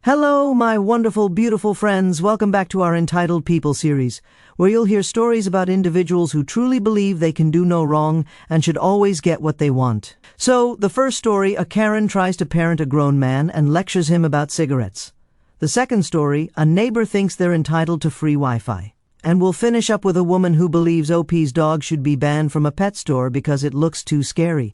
Hello, my wonderful, beautiful friends. Welcome back to our Entitled People series, where you'll hear stories about individuals who truly believe they can do no wrong and should always get what they want. So, the first story, a Karen tries to parent a grown man and lectures him about cigarettes. The second story, a neighbor thinks they're entitled to free Wi-Fi. And we'll finish up with a woman who believes OP's dog should be banned from a pet store because it looks too scary.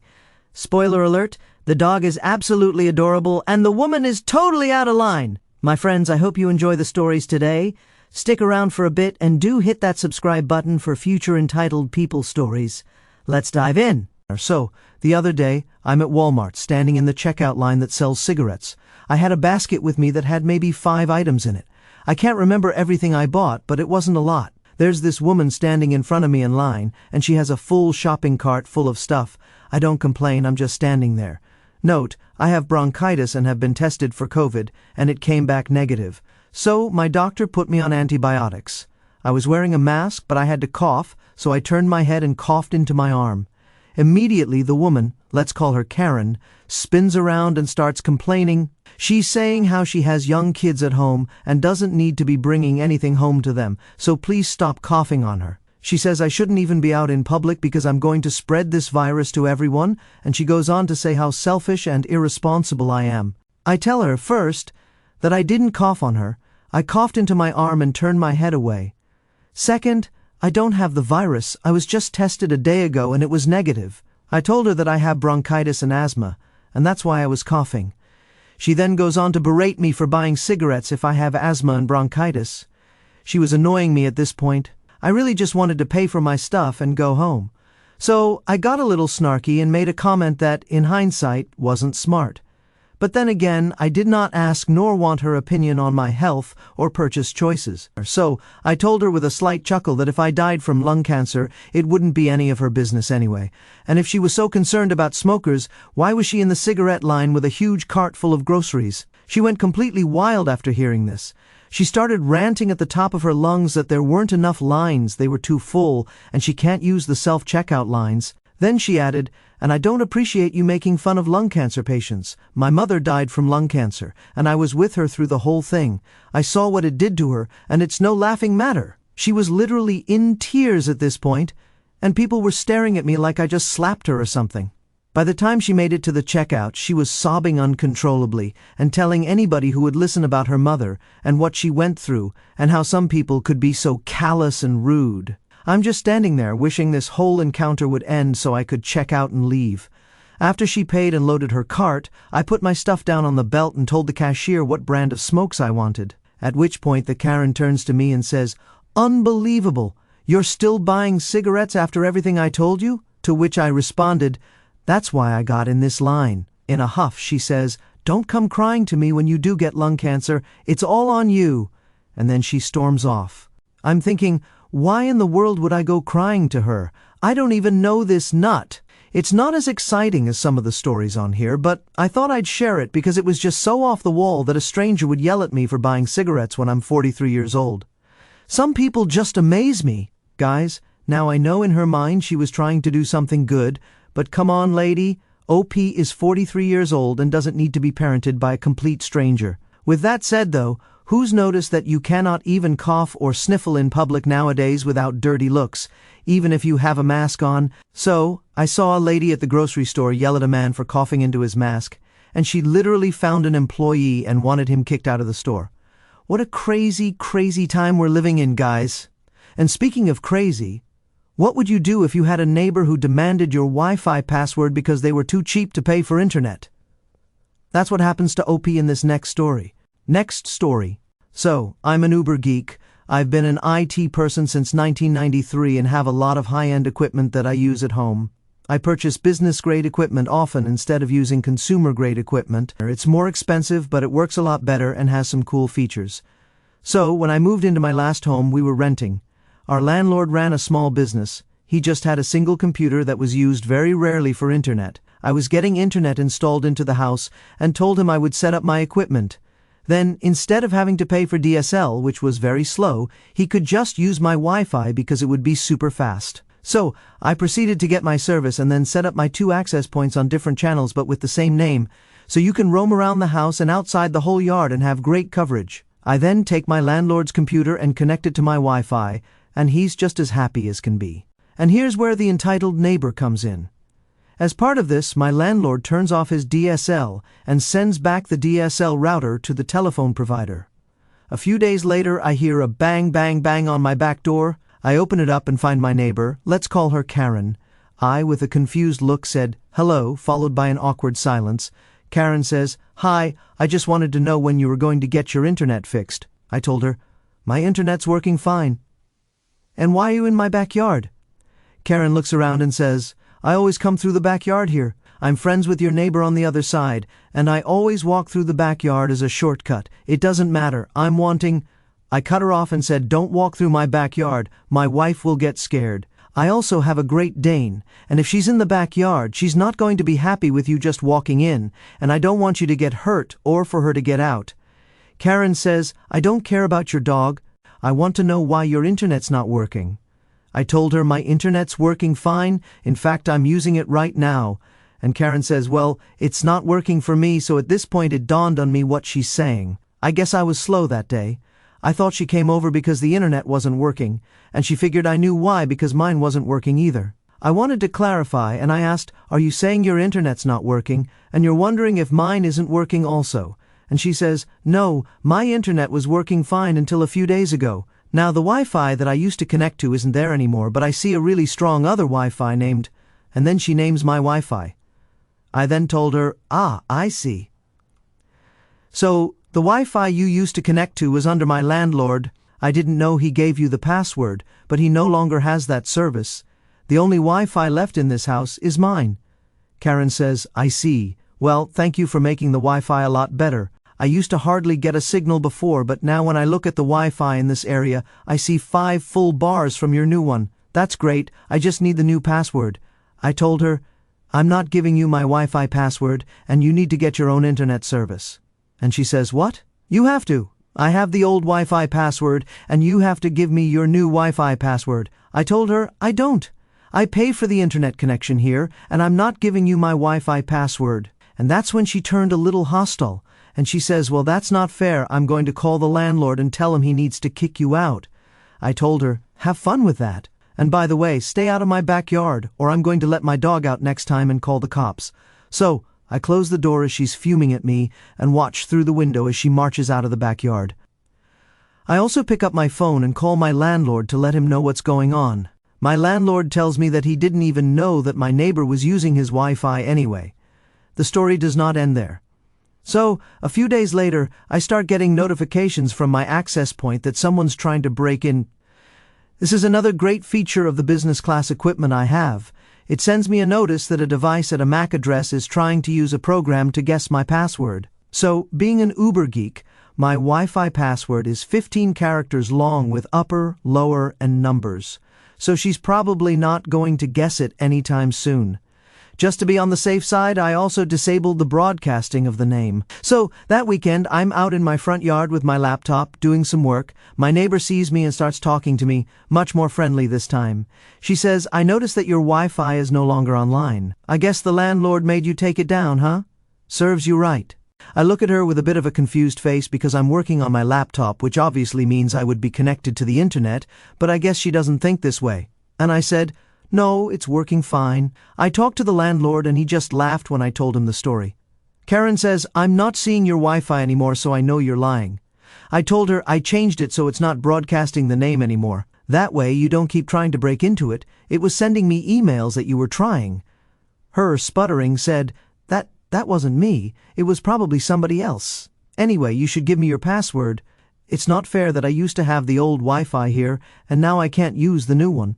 Spoiler alert, the dog is absolutely adorable and the woman is totally out of line. My friends, I hope you enjoy the stories today. Stick around for a bit and do hit that subscribe button for future Entitled People stories. Let's dive in. So, the other day, I'm at Walmart standing in the checkout line that sells cigarettes. I had a basket with me that had maybe 5 items in it. I can't remember everything I bought, but it wasn't a lot. There's this woman standing in front of me in line, and she has a full shopping cart full of stuff. I don't complain, I'm just standing there. Note, I have bronchitis and have been tested for COVID, and it came back negative. So, my doctor put me on antibiotics. I was wearing a mask, but I had to cough, so I turned my head and coughed into my arm. Immediately, the woman, let's call her Karen, spins around and starts complaining. She's saying how she has young kids at home and doesn't need to be bringing anything home to them, so please stop coughing on her. She says I shouldn't even be out in public because I'm going to spread this virus to everyone, and she goes on to say how selfish and irresponsible I am. I tell her, first, that I didn't cough on her. I coughed into my arm and turned my head away. Second, I don't have the virus. I was just tested a day ago and it was negative. I told her that I have bronchitis and asthma, and that's why I was coughing. She then goes on to berate me for buying cigarettes if I have asthma and bronchitis. She was annoying me at this point. I really just wanted to pay for my stuff and go home. So I got a little snarky and made a comment that, in hindsight, wasn't smart. But then again, I did not ask nor want her opinion on my health or purchase choices. So I told her with a slight chuckle that if I died from lung cancer, it wouldn't be any of her business anyway. And if she was so concerned about smokers, why was she in the cigarette line with a huge cart full of groceries? She went completely wild after hearing this. She started ranting at the top of her lungs that there weren't enough lines, they were too full, and she can't use the self-checkout lines. Then she added, "And I don't appreciate you making fun of lung cancer patients. My mother died from lung cancer, and I was with her through the whole thing. I saw what it did to her, and it's no laughing matter." She was literally in tears at this point, and people were staring at me like I just slapped her or something. By the time she made it to the checkout, she was sobbing uncontrollably and telling anybody who would listen about her mother and what she went through and how some people could be so callous and rude. I'm just standing there wishing this whole encounter would end so I could check out and leave. After she paid and loaded her cart, I put my stuff down on the belt and told the cashier what brand of smokes I wanted. At which point the Karen turns to me and says, "Unbelievable! You're still buying cigarettes after everything I told you?" To which I responded, "That's why I got in this line." In a huff, she says, "Don't come crying to me when you do get lung cancer. It's all on you." And then she storms off. I'm thinking, why in the world would I go crying to her? I don't even know this nut. It's not as exciting as some of the stories on here, but I thought I'd share it because it was just so off the wall that a stranger would yell at me for buying cigarettes when I'm 43 years old. Some people just amaze me. Guys, now I know in her mind she was trying to do something good, but come on, lady, OP is 43 years old and doesn't need to be parented by a complete stranger. With that said, though, who's noticed that you cannot even cough or sniffle in public nowadays without dirty looks, even if you have a mask on? So, I saw a lady at the grocery store yell at a man for coughing into his mask, and she literally found an employee and wanted him kicked out of the store. What a crazy, crazy time we're living in, guys. And speaking of crazy, what would you do if you had a neighbor who demanded your Wi-Fi password because they were too cheap to pay for internet? That's what happens to OP in this next story. Next story. So, I'm an Uber geek. I've been an IT person since 1993 and have a lot of high-end equipment that I use at home. I purchase business-grade equipment often instead of using consumer-grade equipment. It's more expensive, but it works a lot better and has some cool features. So, when I moved into my last home, we were renting. Our landlord ran a small business. He just had a single computer that was used very rarely for internet. I was getting internet installed into the house and told him I would set up my equipment. Then, instead of having to pay for DSL, which was very slow, he could just use my Wi-Fi because it would be super fast. So, I proceeded to get my service and then set up my 2 access points on different channels but with the same name, so you can roam around the house and outside the whole yard and have great coverage. I then take my landlord's computer and connect it to my Wi-Fi, and he's just as happy as can be. And here's where the entitled neighbor comes in. As part of this, my landlord turns off his DSL and sends back the DSL router to the telephone provider. A few days later, I hear a bang, bang, bang on my back door. I open it up and find my neighbor. Let's call her Karen. I, with a confused look, said, "Hello," followed by an awkward silence. Karen says, "Hi, I just wanted to know when you were going to get your internet fixed." I told her, "My internet's working fine." "And why are you in my backyard?" Karen looks around and says, "I always come through the backyard here. I'm friends with your neighbor on the other side, and I always walk through the backyard as a shortcut. It doesn't matter. I'm wanting—" I cut her off and said, "Don't walk through my backyard. My wife will get scared. I also have a Great Dane, and if she's in the backyard, she's not going to be happy with you just walking in, and I don't want you to get hurt or for her to get out." Karen says, "I don't care about your dog. I want to know why your internet's not working." I told her my internet's working fine. In fact, I'm using it right now. And Karen says, "Well, it's not working for me," so at this point it dawned on me what she's saying. I guess I was slow that day. I thought she came over because the internet wasn't working, and she figured I knew why because mine wasn't working either. I wanted to clarify, and I asked, "Are you saying your internet's not working, and you're wondering if mine isn't working also?" And she says, "No, my internet was working fine until a few days ago. Now the Wi-Fi that I used to connect to isn't there anymore, but I see a really strong other Wi-Fi named—" and then she names my Wi-Fi. I then told her, "Ah, I see. So, the Wi-Fi you used to connect to was under my landlord. I didn't know he gave you the password, but he no longer has that service. The only Wi-Fi left in this house is mine." Karen says, "I see. Well, thank you for making the Wi-Fi a lot better. I used to hardly get a signal before, but now when I look at the Wi-Fi in this area, I see 5 full bars from your new one. That's great. I just need the new password." I told her, "I'm not giving you my Wi-Fi password, and you need to get your own internet service." And she says, "What? You have to. I have the old Wi-Fi password, and you have to give me your new Wi-Fi password." I told her, "I don't. I pay for the internet connection here, and I'm not giving you my Wi-Fi password." And that's when she turned a little hostile, and she says, "Well, that's not fair. I'm going to call the landlord and tell him he needs to kick you out." I told her, "Have fun with that. And by the way, stay out of my backyard, or I'm going to let my dog out next time and call the cops." So, I close the door as she's fuming at me and watch through the window as she marches out of the backyard. I also pick up my phone and call my landlord to let him know what's going on. My landlord tells me that he didn't even know that my neighbor was using his Wi-Fi anyway. The story does not end there. So, a few days later, I start getting notifications from my access point that someone's trying to break in. This is another great feature of the business class equipment I have. It sends me a notice that a device at a MAC address is trying to use a program to guess my password. So, being an uber geek, my Wi-Fi password is 15 characters long with upper, lower, and numbers. So she's probably not going to guess it anytime soon. Just to be on the safe side, I also disabled the broadcasting of the name. So, that weekend, I'm out in my front yard with my laptop, doing some work. My neighbor sees me and starts talking to me, much more friendly this time. She says, "I noticed that your Wi-Fi is no longer online. I guess the landlord made you take it down, huh? Serves you right." I look at her with a bit of a confused face because I'm working on my laptop, which obviously means I would be connected to the internet, but I guess she doesn't think this way. And I said, "No, it's working fine." I talked to the landlord and he just laughed when I told him the story. Karen says, "I'm not seeing your Wi-Fi anymore, so I know you're lying." I told her I changed it so it's not broadcasting the name anymore. That way you don't keep trying to break into it. It was sending me emails that you were trying. Her, sputtering, said, That wasn't me. It was probably somebody else. Anyway, you should give me your password. It's not fair that I used to have the old Wi-Fi here, and now I can't use the new one."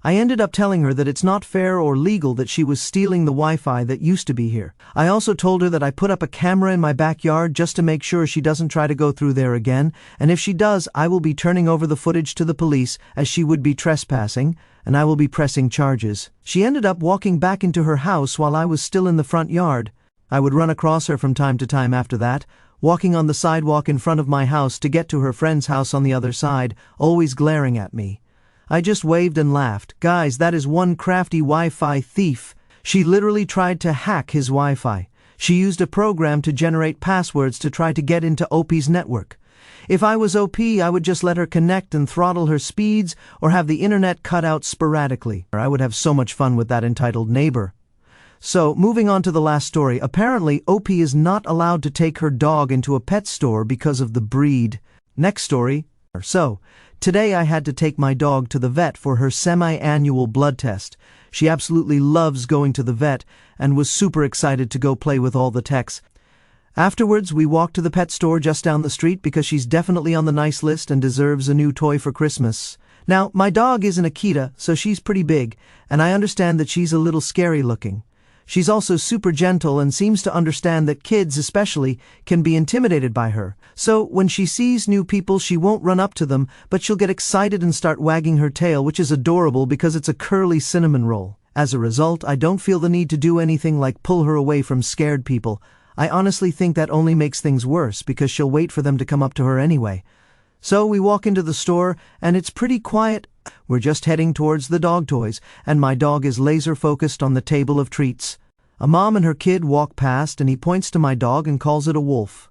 I ended up telling her that it's not fair or legal that she was stealing the Wi-Fi that used to be here. I also told her that I put up a camera in my backyard just to make sure she doesn't try to go through there again, and if she does, I will be turning over the footage to the police as she would be trespassing, and I will be pressing charges. She ended up walking back into her house while I was still in the front yard. I would run across her from time to time after that, walking on the sidewalk in front of my house to get to her friend's house on the other side, always glaring at me. I just waved and laughed. Guys, that is one crafty Wi-Fi thief. She literally tried to hack his Wi-Fi. She used a program to generate passwords to try to get into OP's network. If I was OP, I would just let her connect and throttle her speeds or have the internet cut out sporadically. I would have so much fun with that entitled neighbor. So, moving on to the last story, apparently OP is not allowed to take her dog into a pet store because of the breed. Next story. So, today I had to take my dog to the vet for her semi-annual blood test. She absolutely loves going to the vet and was super excited to go play with all the techs. Afterwards, we walked to the pet store just down the street because she's definitely on the nice list and deserves a new toy for Christmas. Now, my dog is an Akita, so she's pretty big, and I understand that she's a little scary looking. She's also super gentle and seems to understand that kids, especially, can be intimidated by her. So, when she sees new people, she won't run up to them, but she'll get excited and start wagging her tail, which is adorable because it's a curly cinnamon roll. As a result, I don't feel the need to do anything like pull her away from scared people. I honestly think that only makes things worse because she'll wait for them to come up to her anyway. So we walk into the store and it's pretty quiet. We're just heading towards the dog toys and my dog is laser focused on the table of treats. A mom and her kid walk past and he points to my dog and calls it a wolf.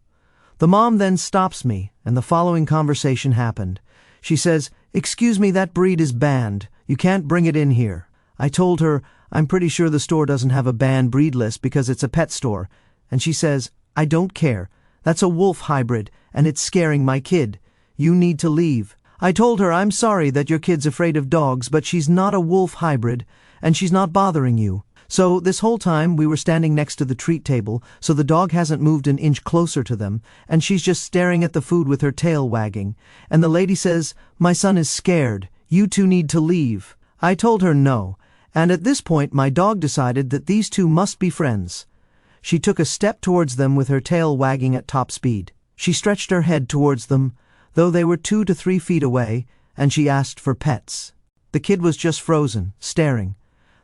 The mom then stops me and the following conversation happened. She says, "Excuse me, that breed is banned. You can't bring it in here." I told her, I'm pretty sure the store doesn't have a banned breed list because it's a pet store. And she says, "I don't care. That's a wolf hybrid, and it's scaring my kid. You need to leave." I told her I'm sorry that your kid's afraid of dogs, but she's not a wolf hybrid, and she's not bothering you. So this whole time we were standing next to the treat table, so the dog hasn't moved an inch closer to them, and she's just staring at the food with her tail wagging. And the lady says, "My son is scared. You two need to leave." I told her no, and at this point my dog decided that these two must be friends. She took a step towards them with her tail wagging at top speed. She stretched her head towards them, though they were 2 to 3 feet away, and she asked for pets. The kid was just frozen, staring.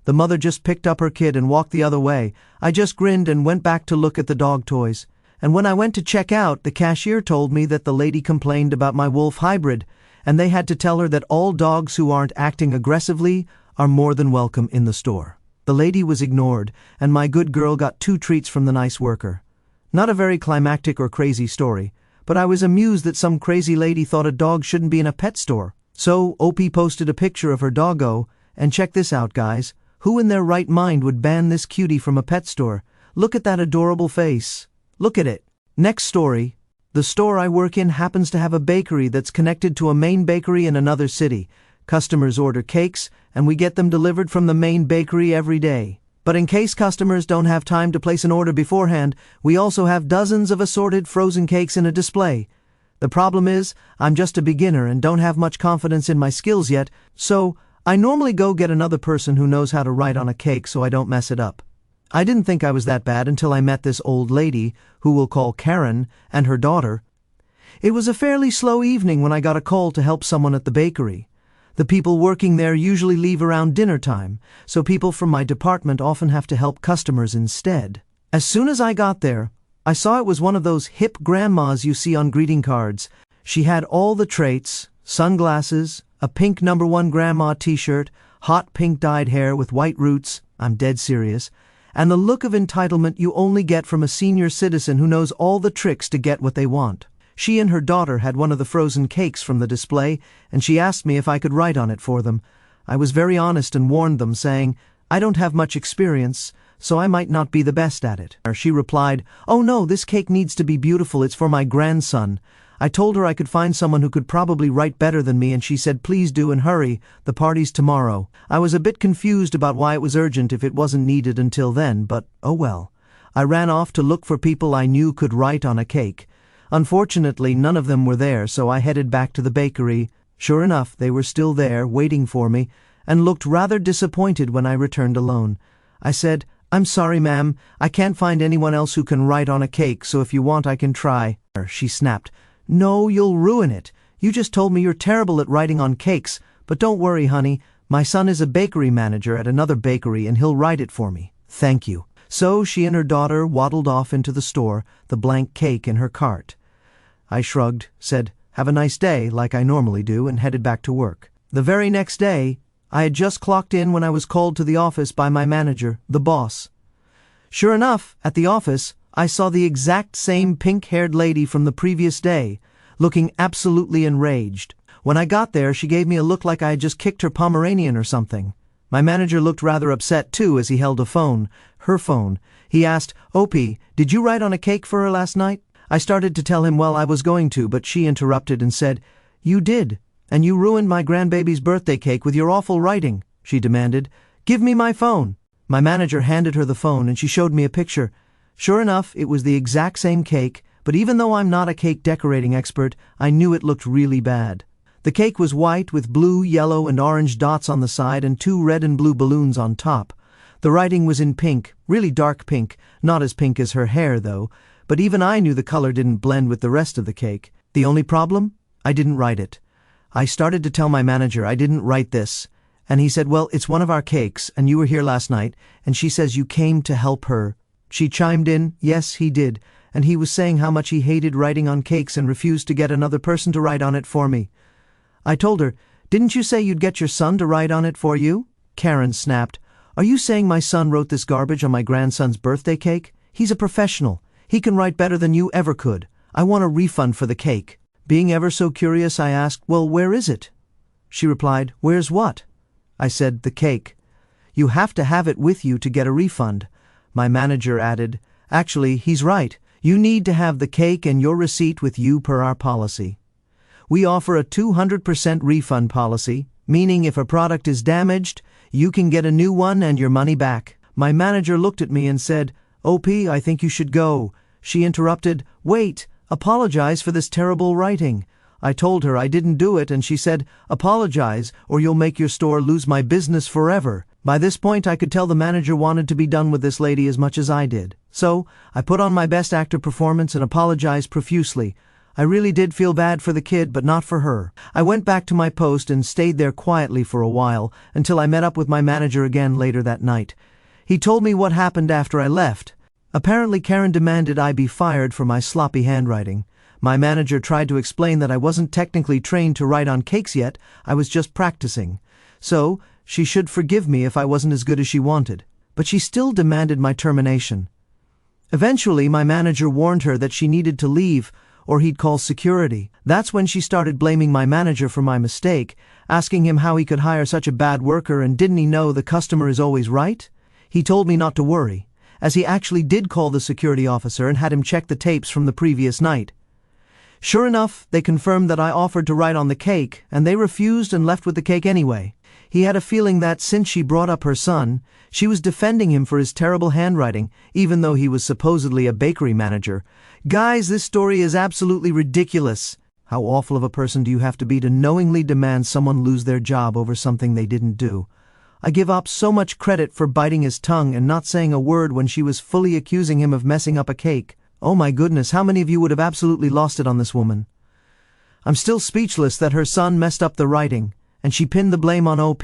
The mother just picked up her kid and walked the other way. I just grinned and went back to look at the dog toys. And when I went to check out, the cashier told me that the lady complained about my wolf hybrid, and they had to tell her that all dogs who aren't acting aggressively are more than welcome in the store. The lady was ignored, and my good girl got 2 treats from the nice worker. Not a very climactic or crazy story, but I was amused that some crazy lady thought a dog shouldn't be in a pet store. So OP posted a picture of her doggo, and check this out, guys. Who in their right mind would ban this cutie from a pet store? Look at that adorable face. Look at it. Next story. The store I work in happens to have a bakery that's connected to a main bakery in another city. Customers order cakes, and we get them delivered from the main bakery every day. But in case customers don't have time to place an order beforehand, we also have dozens of assorted frozen cakes in a display. The problem is, I'm just a beginner and don't have much confidence in my skills yet, so I normally go get another person who knows how to write on a cake so I don't mess it up. I didn't think I was that bad until I met this old lady, who we'll call Karen, and her daughter. It was a fairly slow evening when I got a call to help someone at the bakery. The people working there usually leave around dinner time, so people from my department often have to help customers instead. As soon as I got there, I saw it was one of those hip grandmas you see on greeting cards. She had all the traits: sunglasses, a pink #1 grandma t-shirt, hot pink dyed hair with white roots, I'm dead serious, and the look of entitlement you only get from a senior citizen who knows all the tricks to get what they want. She and her daughter had one of the frozen cakes from the display, and she asked me if I could write on it for them. I was very honest and warned them, saying, I don't have much experience, so I might not be the best at it. She replied, "Oh no, this cake needs to be beautiful, it's for my grandson." I told her I could find someone who could probably write better than me, and she said, "Please do, and hurry, the party's tomorrow." I was a bit confused about why it was urgent if it wasn't needed until then, but oh well. I ran off to look for people I knew could write on a cake. Unfortunately, none of them were there, so I headed back to the bakery. Sure enough, they were still there, waiting for me, and looked rather disappointed when I returned alone. I said, "I'm sorry, ma'am, I can't find anyone else who can write on a cake, so if you want I can try." She snapped, "No, you'll ruin it. You just told me you're terrible at writing on cakes, but don't worry, honey, my son is a bakery manager at another bakery and he'll write it for me. Thank you." So she and her daughter waddled off into the store, the blank cake in her cart. I shrugged, said, "Have a nice day," like I normally do, and headed back to work. The very next day, I had just clocked in when I was called to the office by my manager, the boss. Sure enough, at the office, I saw the exact same pink-haired lady from the previous day, looking absolutely enraged. When I got there, she gave me a look like I had just kicked her Pomeranian or something. My manager looked rather upset too as he held a phone, her phone. He asked, "Opie, did you write on a cake for her last night?" I started to tell him, well, I was going to, but she interrupted and said, "You did, and you ruined my grandbaby's birthday cake with your awful writing," she demanded. "Give me my phone." My manager handed her the phone and she showed me a picture. Sure enough, it was the exact same cake, but even though I'm not a cake decorating expert, I knew it looked really bad. The cake was white with blue, yellow, and orange dots on the side and 2 red and blue balloons on top. The writing was in pink, really dark pink, not as pink as her hair though, but even I knew the color didn't blend with the rest of the cake. The only problem? I didn't write it. I started to tell my manager I didn't write this, and he said, "Well, it's one of our cakes, and you were here last night, and she says you came to help her." She chimed in, "Yes, he did, and he was saying how much he hated writing on cakes and refused to get another person to write on it for me." I told her, "Didn't you say you'd get your son to write on it for you?" Karen snapped, "Are you saying my son wrote this garbage on my grandson's birthday cake? He's a professional. He can write better than you ever could. I want a refund for the cake." Being ever so curious, I asked, "Well, where is it?" She replied, "Where's what?" I said, "The cake." "You have to have it with you to get a refund." My manager added, "Actually, he's right. You need to have the cake and your receipt with you per our policy. We offer a 200% refund policy, meaning if a product is damaged, you can get a new one and your money back." My manager looked at me and said, "OP, I think you should go." She interrupted, "Wait, apologize for this terrible writing." I told her I didn't do it and she said, "Apologize or you'll make your store lose my business forever." By this point I could tell the manager wanted to be done with this lady as much as I did. So, I put on my best actor performance and apologized profusely. I really did feel bad for the kid, but not for her. I went back to my post and stayed there quietly for a while until I met up with my manager again later that night. He told me what happened after I left. Apparently Karen demanded I be fired for my sloppy handwriting. My manager tried to explain that I wasn't technically trained to write on cakes yet, I was just practicing. So, she should forgive me if I wasn't as good as she wanted. But she still demanded my termination. Eventually, my manager warned her that she needed to leave, or he'd call security. That's when she started blaming my manager for my mistake, asking him how he could hire such a bad worker and didn't he know the customer is always right? He told me not to worry, as he actually did call the security officer and had him check the tapes from the previous night. Sure enough, they confirmed that I offered to write on the cake, and they refused and left with the cake anyway. He had a feeling that, since she brought up her son, she was defending him for his terrible handwriting, even though he was supposedly a bakery manager. Guys, this story is absolutely ridiculous. How awful of a person do you have to be to knowingly demand someone lose their job over something they didn't do? I give Op so much credit for biting his tongue and not saying a word when she was fully accusing him of messing up a cake. Oh my goodness, how many of you would have absolutely lost it on this woman? I'm still speechless that her son messed up the writing, and she pinned the blame on OP.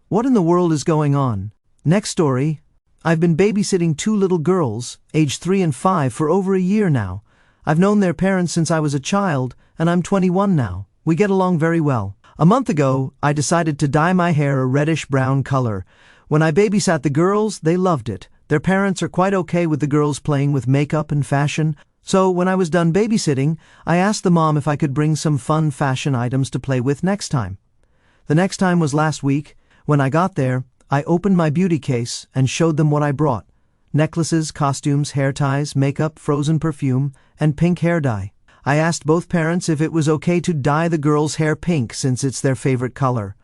What in the world is going on? Next story. I've been babysitting 2 little girls, aged 3 and 5, for over a year now. I've known their parents since I was a child, and I'm 21 now. We get along very well. A month ago, I decided to dye my hair a reddish-brown color. When I babysat the girls, they loved it. Their parents are quite okay with the girls playing with makeup and fashion, so when I was done babysitting, I asked the mom if I could bring some fun fashion items to play with next time. The next time was last week. When I got there, I opened my beauty case and showed them what I brought. Necklaces, costumes, hair ties, makeup, frozen perfume, and pink hair dye. I asked both parents if it was okay to dye the girls' hair pink since it's their favorite color.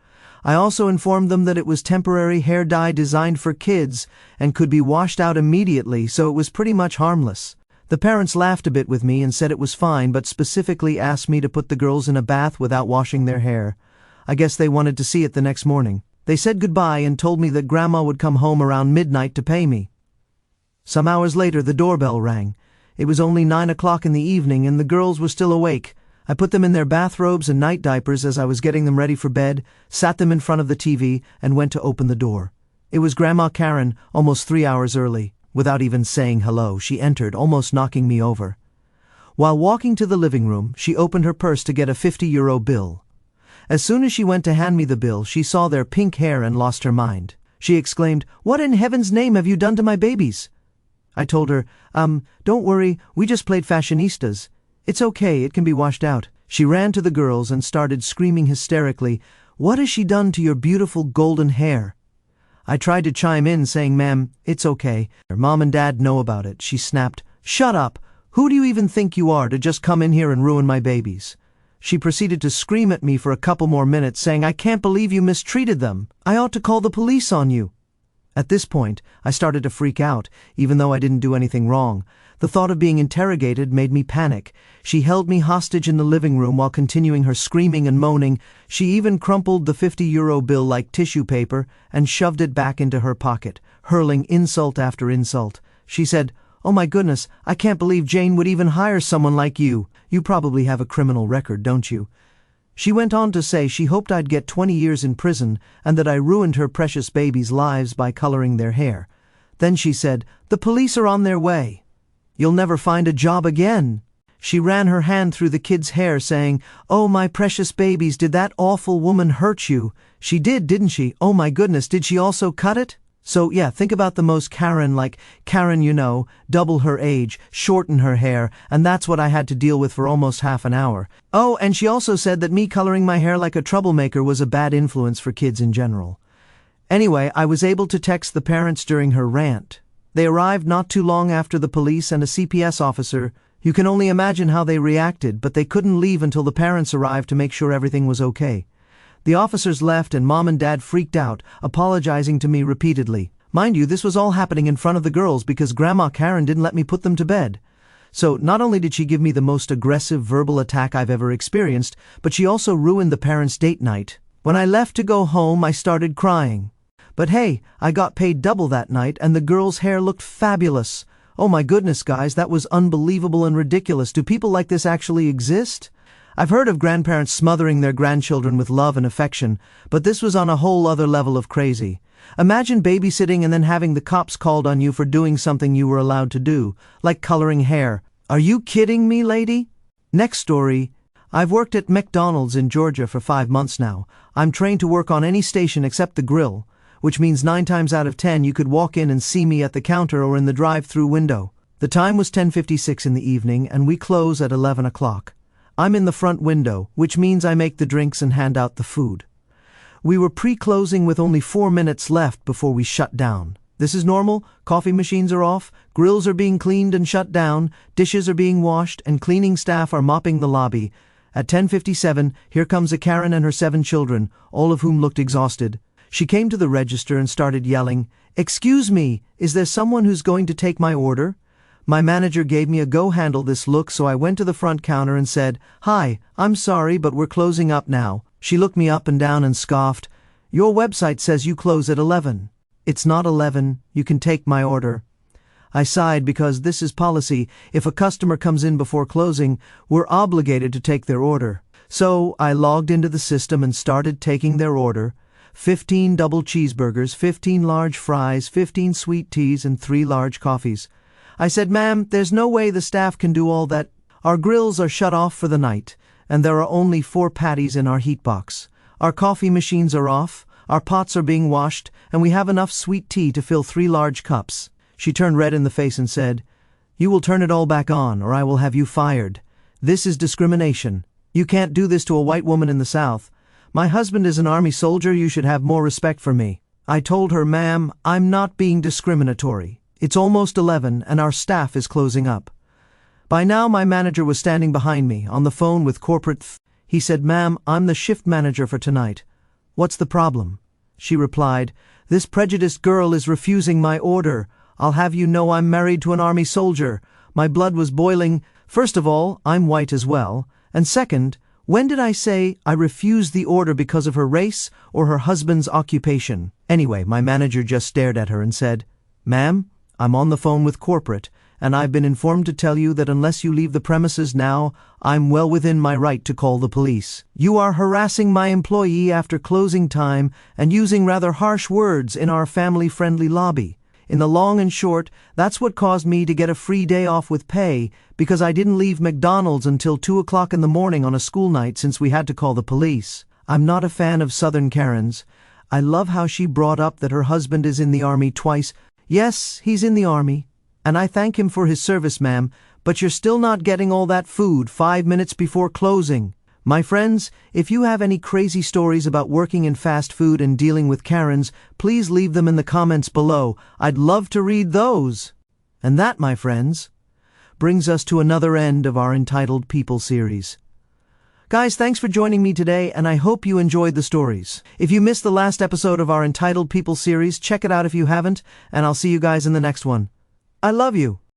I also informed them that it was temporary hair dye designed for kids and could be washed out immediately, so it was pretty much harmless. The parents laughed a bit with me and said it was fine, but specifically asked me to put the girls in a bath without washing their hair. I guess they wanted to see it the next morning. They said goodbye and told me that Grandma would come home around midnight to pay me. Some hours later, the doorbell rang. It was only 9 o'clock in the evening and the girls were still awake. I put them in their bathrobes and night diapers as I was getting them ready for bed, sat them in front of the TV, and went to open the door. It was Grandma Karen, almost 3 hours early. Without even saying hello, she entered, almost knocking me over. While walking to the living room, she opened her purse to get a €50 bill. As soon as she went to hand me the bill, she saw their pink hair and lost her mind. She exclaimed, "What in heaven's name have you done to my babies?" I told her, don't worry, we just played fashionistas. It's okay, it can be washed out. She ran to the girls and started screaming hysterically, "What has she done to your beautiful golden hair?" I tried to chime in saying, "Ma'am, it's okay. Her mom and dad know about it." She snapped, "Shut up! Who do you even think you are to just come in here and ruin my babies?" She proceeded to scream at me for a couple more minutes, saying, "I can't believe you mistreated them. I ought to call the police on you." At this point, I started to freak out, even though I didn't do anything wrong. The thought of being interrogated made me panic. She held me hostage in the living room while continuing her screaming and moaning. She even crumpled the €50 bill like tissue paper and shoved it back into her pocket, hurling insult after insult. She said, "Oh my goodness, I can't believe Jane would even hire someone like you. You probably have a criminal record, don't you?" She went on to say she hoped I'd get 20 years in prison and that I ruined her precious babies' lives by coloring their hair. Then she said, "The police are on their way. You'll never find a job again." She ran her hand through the kids' hair saying, "Oh my precious babies, did that awful woman hurt you? She did, didn't she? Oh my goodness, did she also cut it?" So yeah, think about the most Karen, like Karen, double her age, shorten her hair, and that's what I had to deal with for almost half an hour. Oh, and she also said that me coloring my hair like a troublemaker was a bad influence for kids in general. Anyway, I was able to text the parents during her rant. They arrived not too long after the police and a CPS officer. You can only imagine how they reacted, but they couldn't leave until the parents arrived to make sure everything was okay. The officers left and Mom and Dad freaked out, apologizing to me repeatedly. Mind you, this was all happening in front of the girls because Grandma Karen didn't let me put them to bed. So not only did she give me the most aggressive verbal attack I've ever experienced, but she also ruined the parents' date night. When I left to go home, I started crying. But hey, I got paid double that night and the girls' hair looked fabulous. Oh my goodness, guys, that was unbelievable and ridiculous. Do people like this actually exist? I've heard of grandparents smothering their grandchildren with love and affection, but this was on a whole other level of crazy. Imagine babysitting and then having the cops called on you for doing something you were allowed to do, like coloring hair. Are you kidding me, lady? Next story. I've worked at McDonald's in Georgia for 5 months now. I'm trained to work on any station except the grill, which means 9 times out of 10 you could walk in and see me at the counter or in the drive-through window. The time was 10:56 in the evening and we close at 11 o'clock. I'm in the front window, which means I make the drinks and hand out the food. We were pre-closing with only 4 minutes left before we shut down. This is normal. Coffee machines are off, grills are being cleaned and shut down, dishes are being washed, and cleaning staff are mopping the lobby. At 10:57, here comes a Karen and her 7 children, all of whom looked exhausted. She came to the register and started yelling, "Excuse me, is there someone who's going to take my order?" My manager gave me a go handle this look, so I went to the front counter and said, "Hi, I'm sorry, but we're closing up now." She looked me up and down and scoffed, "Your website says you close at 11. It's not 11, you can take my order." I sighed because this is policy. If a customer comes in before closing, we're obligated to take their order. So I logged into the system and started taking their order. 15 double cheeseburgers, 15 large fries, 15 sweet teas, and 3 large coffees. I said, "Ma'am, there's no way the staff can do all that. Our grills are shut off for the night, and there are only 4 patties in our heat box. Our coffee machines are off, our pots are being washed, and we have enough sweet tea to fill 3 large cups." She turned red in the face and said, "You will turn it all back on, or I will have you fired. This is discrimination. You can't do this to a white woman in the South. My husband is an army soldier, you should have more respect for me." I told her, "Ma'am, I'm not being discriminatory. It's almost 11 and our staff is closing up." By now my manager was standing behind me, on the phone with corporate He said, "Ma'am, I'm the shift manager for tonight. What's the problem?" She replied, "This prejudiced girl is refusing my order. I'll have you know I'm married to an army soldier." My blood was boiling. First of all, I'm white as well. And second, when did I say I refused the order because of her race or her husband's occupation? Anyway, my manager just stared at her and said, "Ma'am, I'm on the phone with corporate, and I've been informed to tell you that unless you leave the premises now, I'm well within my right to call the police. You are harassing my employee after closing time and using rather harsh words in our family-friendly lobby. In the long and short, that's what caused me to get a free day off with pay because I didn't leave McDonald's until 2 o'clock in the morning on a school night since we had to call the police. I'm not a fan of Southern Karens. I love how she brought up that her husband is in the army twice. Yes, he's in the army. And I thank him for his service, ma'am, but you're still not getting all that food 5 minutes before closing. My friends, if you have any crazy stories about working in fast food and dealing with Karens, please leave them in the comments below. I'd love to read those. And that, my friends, brings us to another end of our Entitled People series. Guys, thanks for joining me today, and I hope you enjoyed the stories. If you missed the last episode of our Entitled People series, check it out if you haven't, and I'll see you guys in the next one. I love you.